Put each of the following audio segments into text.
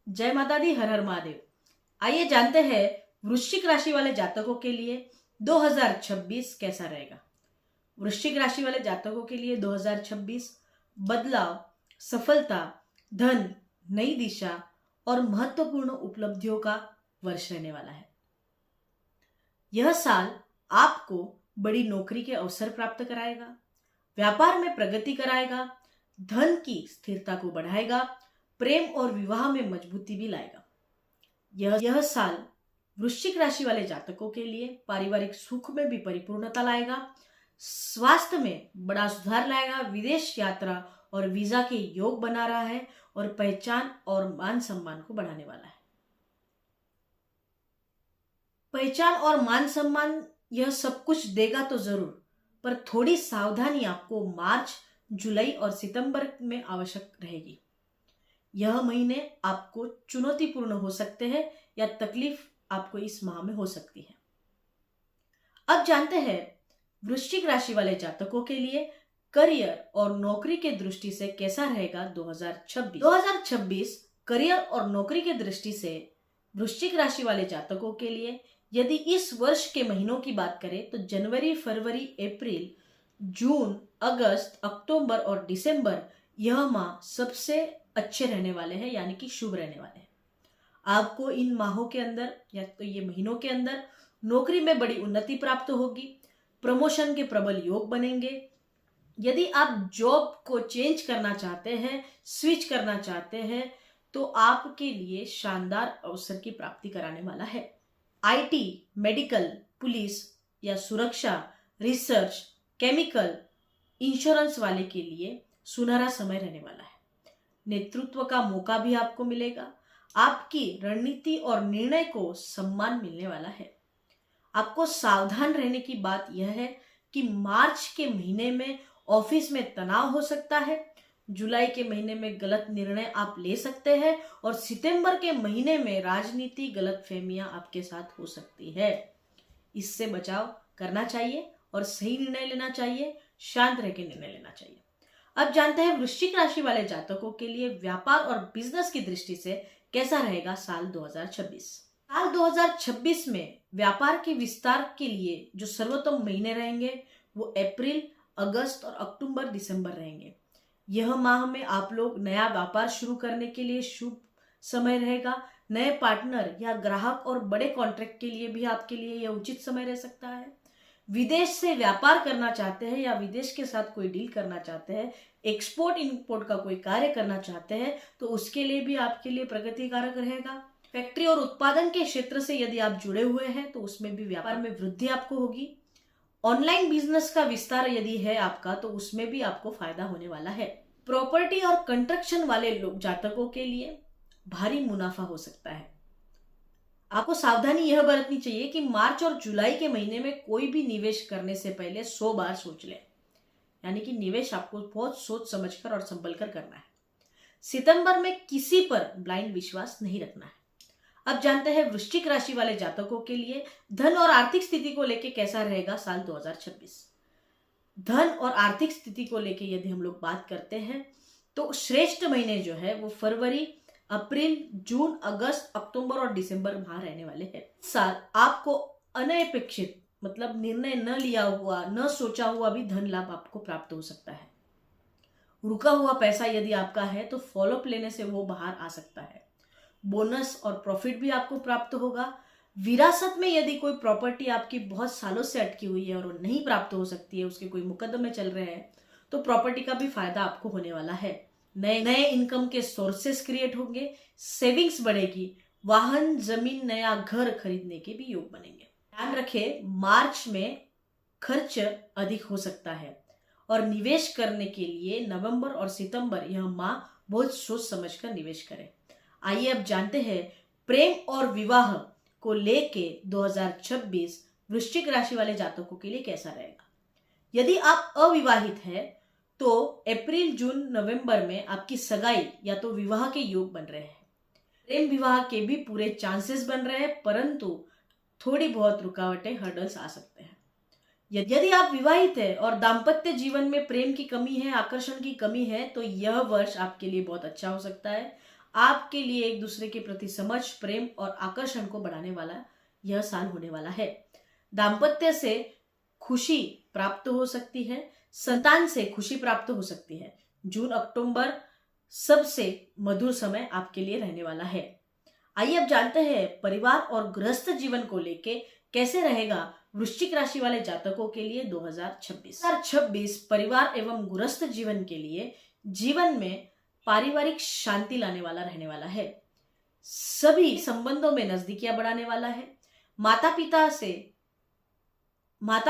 जय माता दी, हर हर महादेव। आइए जानते हैं वृश्चिक राशि वाले जातकों के लिए 2026 कैसा रहेगा। वृश्चिक राशि वाले जातकों के लिए 2026 बदलाव, सफलता, धन, नई दिशा और महत्वपूर्ण उपलब्धियों का वर्ष रहने वाला है। यह साल आपको बड़ी नौकरी के अवसर प्राप्त कराएगा, व्यापार में प्रगति कराएगा, धन की स्थिरता को बढ़ाएगा, प्रेम और विवाह में मजबूती भी लाएगा। यह साल वृश्चिक राशि वाले जातकों के लिए पारिवारिक सुख में भी परिपूर्णता लाएगा, स्वास्थ्य में बड़ा सुधार लाएगा, विदेश यात्रा और वीजा के योग बना रहा है और पहचान और मान सम्मान को बढ़ाने वाला है। पहचान और मान सम्मान यह सब कुछ देगा तो जरूर, पर थोड़ी सावधानी आपको मार्च, जुलाई और सितंबर में आवश्यक रहेगी। यह महीने आपको चुनौतीपूर्ण हो सकते हैं या तकलीफ आपको इस माह में हो सकती है। अब जानते हैं वृश्चिक राशि वाले जातकों के लिए करियर और नौकरी के दृष्टि से कैसा रहेगा 2026। 2026 करियर और नौकरी के दृष्टि से वृश्चिक राशि वाले जातकों के लिए यदि इस वर्ष के महीनों की बात करें तो जनवरी, फरवरी, अप्रैल, जून, अगस्त, अक्टूबर और दिसंबर यह माह सबसे अच्छे रहने वाले हैं, यानी कि शुभ रहने वाले हैं। आपको इन माहों के अंदर या तो ये महीनों के अंदर नौकरी में बड़ी उन्नति प्राप्त होगी, प्रमोशन के प्रबल योग बनेंगे। यदि आप जॉब को चेंज करना चाहते हैं, स्विच करना चाहते हैं, तो आपके लिए शानदार अवसर की प्राप्ति कराने वाला है। आईटी, मेडिकल, पुलिस या सुरक्षा, रिसर्च, केमिकल, इंश्योरेंस वाले के लिए सुनहरा समय रहने वाला है। नेतृत्व का मौका भी आपको मिलेगा। आपकी रणनीति और निर्णय को सम्मान मिलने वाला है। आपको सावधान रहने की बात यह है कि मार्च के महीने में ऑफिस में तनाव हो सकता है, जुलाई के महीने में गलत निर्णय आप ले सकते हैं और सितंबर के महीने में राजनीति गलतफहमियां आपके साथ हो सकती है। इससे बचाव करना चाहिए और सही निर्णय लेना चाहिए, शांत रह के निर्णय लेना चाहिए। अब जानते हैं वृश्चिक राशि वाले जातकों के लिए व्यापार और बिजनेस की दृष्टि से कैसा रहेगा साल 2026। साल 2026 में व्यापार के विस्तार के लिए जो सर्वोत्तम महीने रहेंगे वो अप्रैल, अगस्त और अक्टूबर, दिसंबर रहेंगे। यह माह में आप लोग नया व्यापार शुरू करने के लिए शुभ समय रहेगा। नए पार्टनर या ग्राहक और बड़े कॉन्ट्रैक्ट के लिए भी आपके लिए यह उचित समय रह सकता है। विदेश से व्यापार करना चाहते हैं या विदेश के साथ कोई डील करना चाहते हैं, एक्सपोर्ट इंपोर्ट का कोई कार्य करना चाहते हैं, तो उसके लिए भी आपके लिए प्रगति कारक रहेगा। फैक्ट्री और उत्पादन के क्षेत्र से यदि आप जुड़े हुए हैं तो उसमें भी व्यापार में वृद्धि आपको होगी। ऑनलाइन बिजनेस का विस्तार यदि है आपका तो उसमें भी आपको फायदा होने वाला है। प्रॉपर्टी और कंस्ट्रक्शन वाले लोग जातकों के लिए भारी मुनाफा हो सकता है। आपको सावधानी यह बरतनी चाहिए कि मार्च और जुलाई के महीने में कोई भी निवेश करने से पहले 100 बार सोच लें, यानी कि निवेश आपको बहुत सोच समझकर और संभल कर करना है। सितंबर में किसी पर ब्लाइंड विश्वास नहीं रखना है। अब जानते हैं वृश्चिक राशि वाले जातकों के लिए धन और आर्थिक स्थिति को लेकर कैसा रहेगा साल 2026। धन और आर्थिक स्थिति को लेकर यदि हम लोग बात करते हैं तो श्रेष्ठ महीने जो है वो फरवरी, अप्रैल, जून, अगस्त, अक्टूबर और दिसंबर माह रहने वाले हैं। साल आपको अनपेक्षित मतलब निर्णय न लिया हुआ, न सोचा हुआ भी धन लाभ आपको प्राप्त हो सकता है। रुका हुआ पैसा यदि आपका है तो फॉलोअप लेने से वो बाहर आ सकता है। बोनस और प्रॉफिट भी आपको प्राप्त होगा। विरासत में यदि कोई प्रॉपर्टी आपकी बहुत सालों से अटकी हुई है और वो नहीं प्राप्त हो सकती है, उसके कोई मुकदमे चल रहे हैं, तो प्रॉपर्टी का भी फायदा आपको होने वाला है। नए नए इनकम के सोर्सेस क्रिएट होंगे, सेविंग्स बढ़ेगी, वाहन, जमीन, नया घर खरीदने के भी योग बनेंगे। ध्यान रखें, मार्च में खर्च अधिक हो सकता है और निवेश करने के लिए नवंबर और सितंबर यह माह बहुत सोच समझकर निवेश करें। आइए अब जानते हैं प्रेम और विवाह को लेके 2026 वृश्चिक राशि वाले जातकों के लिए कैसा रहेगा। यदि आप अविवाहित हैं तो अप्रैल, जून, नवंबर में आपकी सगाई या तो विवाह के योग बन रहे हैं। प्रेम विवाह के भी पूरे चांसेस बन रहे हैं, परंतु थोड़ी बहुत रुकावटें, हर्डल्स आ सकते हैं। यदि आप विवाहित हैं और दाम्पत्य जीवन में प्रेम की कमी है, आकर्षण की कमी है, तो यह वर्ष आपके लिए बहुत अच्छा हो सकता है। आपके लिए एक दूसरे के प्रति समझ, प्रेम और आकर्षण को बढ़ाने वाला यह साल होने वाला है। दाम्पत्य से खुशी प्राप्त हो सकती है, संतान से खुशी प्राप्त हो सकती है। जून अक्टूबर सबसे मधुर समय आपके लिए रहने वाला है। आइए अब जानते हैं परिवार और गृहस्थ जीवन को लेके कैसे रहेगा वृश्चिक राशि वाले जातकों के लिए 2026 परिवार एवं गृहस्थ जीवन के लिए जीवन में पारिवारिक शांति लाने वाला रहने वाला है। सभी संबंधों में नजदीकियां बढ़ाने वाला है। माता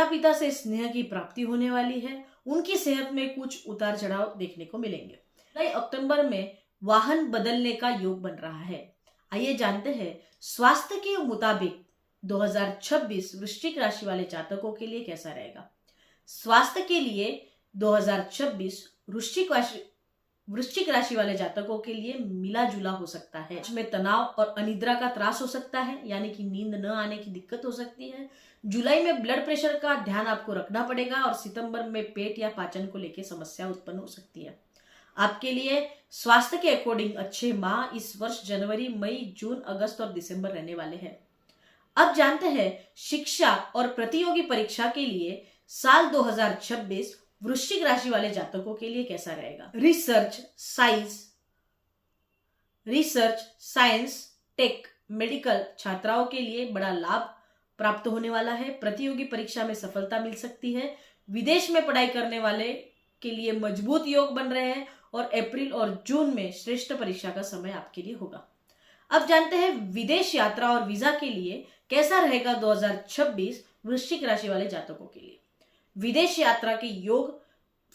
पिता से स्नेह की प्राप्ति होने वाली है। उनकी सेहत में कुछ उतार चढ़ाव देखने को मिलेंगे। नए अक्टूबर में वाहन बदलने का योग बन रहा है। आइए जानते हैं स्वास्थ्य के मुताबिक 2026 वृश्चिक राशि वाले जातकों के लिए कैसा रहेगा। स्वास्थ्य के लिए 2026 वृश्चिक राशि वाले जातकों के लिए मिला जुला हो सकता है। इसमें तनाव और अनिद्रा का त्रास हो सकता है, यानी कि नींद न आने की दिक्कत हो सकती है। जुलाई में ब्लड प्रेशर का ध्यान आपको रखना पड़ेगा और सितंबर में पेट या पाचन को लेकर समस्या उत्पन्न हो सकती है। आपके लिए स्वास्थ्य के अकॉर्डिंग अच्छे माह इस वर्ष जनवरी, मई, जून, अगस्त और दिसंबर रहने वाले हैं। अब जानते हैं शिक्षा और प्रतियोगी परीक्षा के लिए साल 2026 वृश्चिक राशि वाले जातकों के लिए कैसा रहेगा। रिसर्च, साइंस, टेक, मेडिकल छात्राओं के लिए बड़ा लाभ प्राप्त होने वाला है। प्रतियोगी परीक्षा में सफलता मिल सकती है। विदेश में पढ़ाई करने वाले के लिए मजबूत योग बन रहे हैं और अप्रैल और जून में श्रेष्ठ परीक्षा का समय आपके लिए होगा। अब जानते हैं विदेश यात्रा और वीजा के लिए कैसा रहेगा 2026 वृश्चिक राशि वाले जातकों के लिए। विदेश यात्रा के योग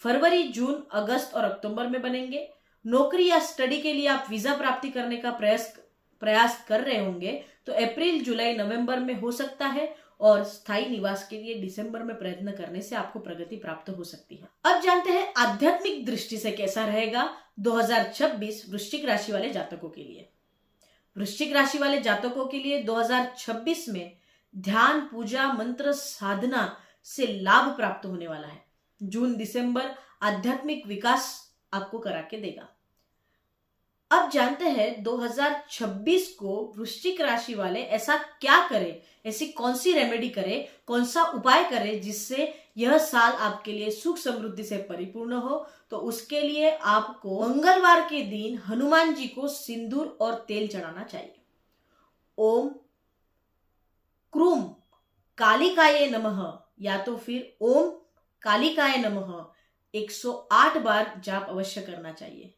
फरवरी, जून, अगस्त और अक्टूबर में बनेंगे। नौकरी या स्टडी के लिए आप वीजा प्राप्ति करने का प्रयास कर रहे होंगे तो अप्रैल, जुलाई, नवंबर में हो सकता है और स्थायी निवास के लिए दिसंबर में प्रयत्न करने से आपको प्रगति प्राप्त हो सकती है। अब जानते हैं आध्यात्मिक दृष्टि से कैसा रहेगा 2026 वृश्चिक राशि वाले जातकों के लिए। वृश्चिक राशि वाले जातकों के लिए 2026 में ध्यान, पूजा, मंत्र साधना से लाभ प्राप्त होने वाला है। जून, दिसंबर आध्यात्मिक विकास आपको करा के देगा। अब जानते हैं 2026 को वृश्चिक राशि वाले ऐसा क्या करें, ऐसी कौन सी रेमेडी करें, कौन सा उपाय करें जिससे यह साल आपके लिए सुख समृद्धि से परिपूर्ण हो। तो उसके लिए आपको मंगलवार के दिन हनुमान जी को सिंदूर और तेल चढ़ाना चाहिए। ओम क्रूम कालिकाये नमः या तो फिर ओम कालिकाये नमः 108 बार जाप अवश्य करना चाहिए।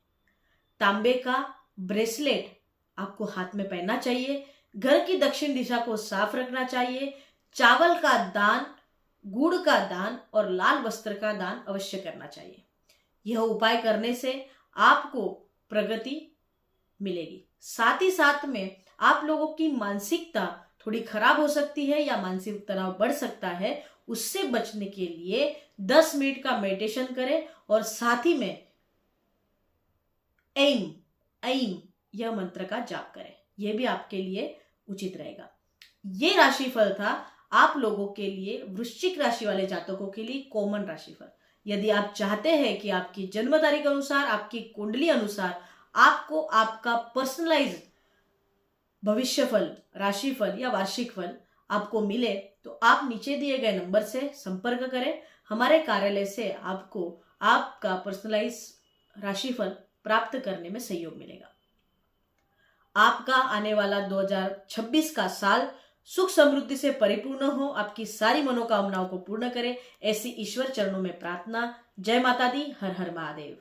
तांबे का ब्रेसलेट आपको हाथ में पहनना चाहिए। घर की दक्षिण दिशा को साफ रखना चाहिए। चावल का दान, गुड़ का दान और लाल वस्त्र का दान अवश्य करना चाहिए। यह उपाय करने से आपको प्रगति मिलेगी। साथ ही साथ में आप लोगों की मानसिकता थोड़ी खराब हो सकती है या मानसिक तनाव बढ़ सकता है। उससे बचने के लिए 10 मिनट का मेडिटेशन करें और साथ ही में ऐम यह मंत्र का जाप करें। यह भी आपके लिए उचित रहेगा। ये राशिफल था आप लोगों के लिए, वृश्चिक राशि वाले जातकों के लिए कॉमन राशिफल। यदि आप चाहते हैं कि आपकी जन्म तारीख अनुसार, आपकी कुंडली अनुसार आपको आपका पर्सनलाइज भविष्यफल, राशिफल या वार्षिक फल आपको मिले तो आप नीचे दिए गए नंबर से संपर्क करें। हमारे कार्यालय से आपको आपका पर्सनलाइज राशिफल प्राप्त करने में सहयोग मिलेगा। आपका आने वाला 2026 का साल सुख समृद्धि से परिपूर्ण हो, आपकी सारी मनोकामनाओं को पूर्ण करे, ऐसी ईश्वर चरणों में प्रार्थना। जय माता दी, हर हर महादेव।